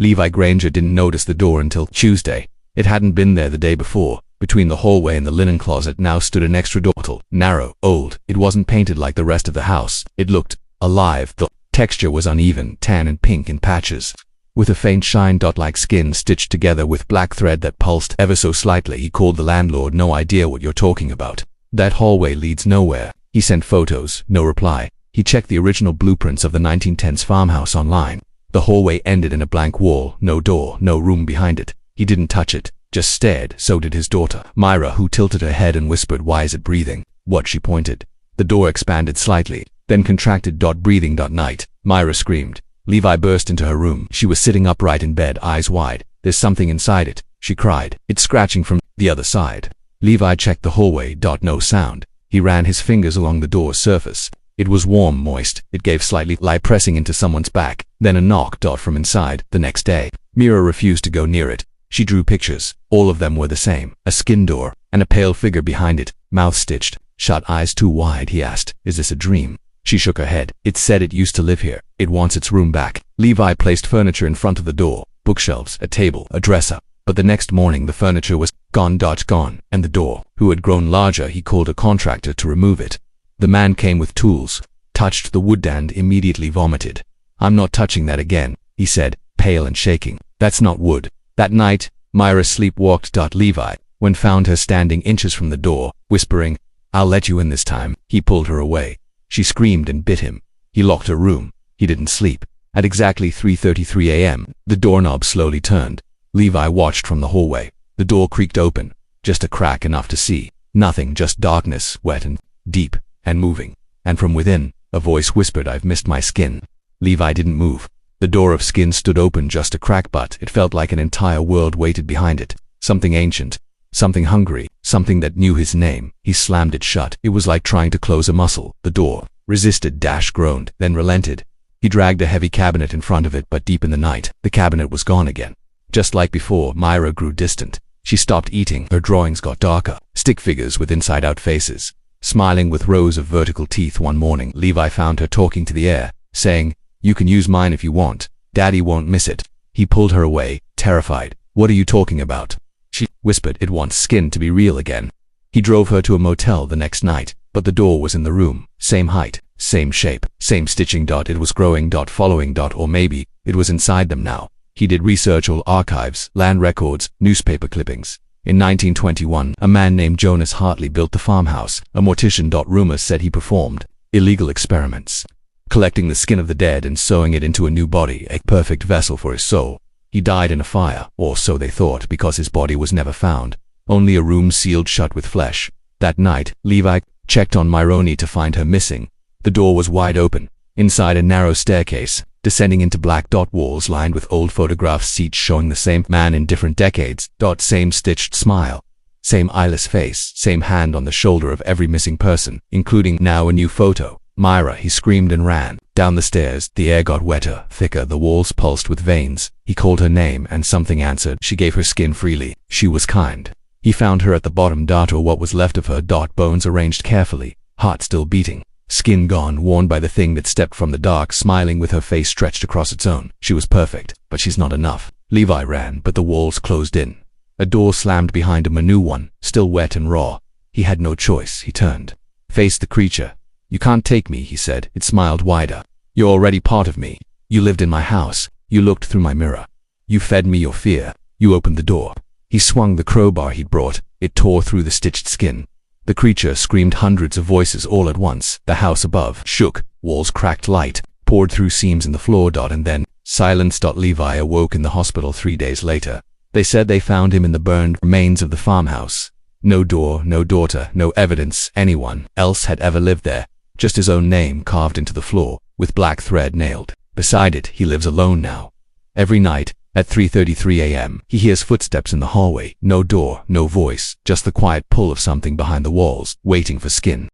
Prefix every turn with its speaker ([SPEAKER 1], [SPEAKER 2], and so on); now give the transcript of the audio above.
[SPEAKER 1] Levi Granger didn't notice the door until Tuesday. It hadn't been there the day before. Between the hallway and the linen closet now stood an extra door, narrow, old. It wasn't painted like the rest of the house. It looked alive. The texture was uneven, tan and pink in patches, with a faint shine. Like skin stitched together with black thread that pulsed ever so slightly. He called the landlord. No idea what you're talking about. That hallway leads nowhere. He sent photos, no reply. He checked the original blueprints of the 1910s farmhouse online. The hallway ended in a blank wall, no door, no room behind it. He didn't touch it, just stared. So did his daughter, Myra, who tilted her head and whispered, "Why is it breathing?" What? She pointed. The door expanded slightly, then contracted. Breathing. Night. Myra screamed. Levi burst into her room. She was sitting upright in bed, eyes wide. "There's something inside it," she cried. "It's scratching from the other side." Levi checked the hallway. No sound. He ran his fingers along the door's surface. It was warm, moist. It gave slightly, like pressing into someone's back. Then a knock. From inside. The next day, Mira refused to go near it. She drew pictures. All of them were the same. A skin door, and a pale figure behind it, mouth stitched, shut, eyes too wide. He asked, "Is this a dream?" She shook her head. "It said it used to live here. It wants its room back." Levi placed furniture in front of the door, bookshelves, a table, a dresser. But the next morning the furniture was gone. Gone, and the door, who had grown larger. He called a contractor to remove it. The man came with tools, touched the wood and immediately vomited. "I'm not touching that again," he said, pale and shaking. "That's not wood." That night, Myra sleepwalked. Levi, when found her standing inches from the door, whispering, "I'll let you in this time." He pulled her away. She screamed and bit him. He locked her room. He didn't sleep. At exactly 3:33 a.m., the doorknob slowly turned. Levi watched from the hallway. The door creaked open, just a crack enough to see. Nothing, just darkness, wet and deep and moving. And from within, a voice whispered, "I've missed my skin." Levi didn't move. The door of skin stood open, just a crack, but it felt like an entire world waited behind it. Something ancient, something hungry, something that knew his name. He slammed it shut. It was like trying to close a muscle. The door resisted, groaned, then relented. He dragged a heavy cabinet in front of it, but deep in the night, the cabinet was gone again. Just like before, Myra grew distant. She stopped eating. Her drawings got darker. Stick figures with inside-out faces, smiling with rows of vertical teeth. One morning, Levi found her talking to the air, saying, "You can use mine if you want. Daddy won't miss it." He pulled her away, terrified. "What are you talking about?" She whispered, "It wants skin to be real again." He drove her to a motel the next night, but the door was in the room. Same height, same shape, same stitching. It was growing. Following. Or maybe it was inside them now. He did research, all archives, land records, newspaper clippings. In 1921, a man named Jonas Hartley built the farmhouse. A mortician. Rumors said he performed illegal experiments, collecting the skin of the dead and sewing it into a new body, a perfect vessel for his soul. He died in a fire, or so they thought, because his body was never found. Only a room sealed shut with flesh. That night, Levi checked on Myroni to find her missing. The door was wide open. Inside, a narrow staircase, descending into black. Walls lined with old photographs, seats showing the same man in different decades. Same stitched smile, same eyeless face, same hand on the shoulder of every missing person, including now a new photo. "Myra," he screamed and ran. Down the stairs, the air got wetter, thicker, the walls pulsed with veins. He called her name and something answered. She gave her skin freely. She was kind. He found her at the bottom. Or what was left of her. Bones arranged carefully, heart still beating. Skin gone, worn by the thing that stepped from the dark, smiling with her face stretched across its own. She was perfect, but she's not enough. Levi ran, but the walls closed in. A door slammed behind him, a new one, still wet and raw. He had no choice. He turned, faced the creature. "You can't take me," he said. It smiled wider. "You're already part of me. You lived in my house. You looked through my mirror. You fed me your fear. You opened the door." He swung the crowbar he'd brought. It tore through the stitched skin. The creature screamed, hundreds of voices all at once. The house above shook. Walls cracked, light poured through seams in the floor. And then silence. Levi awoke in the hospital 3 days later. They said they found him in the burned remains of the farmhouse. No door, no daughter, no evidence anyone else had ever lived there. Just his own name carved into the floor, with black thread nailed. Beside it, he lives alone now. Every night, at 3:33 a.m., he hears footsteps in the hallway. No door, no voice, just the quiet pull of something behind the walls, waiting for skin.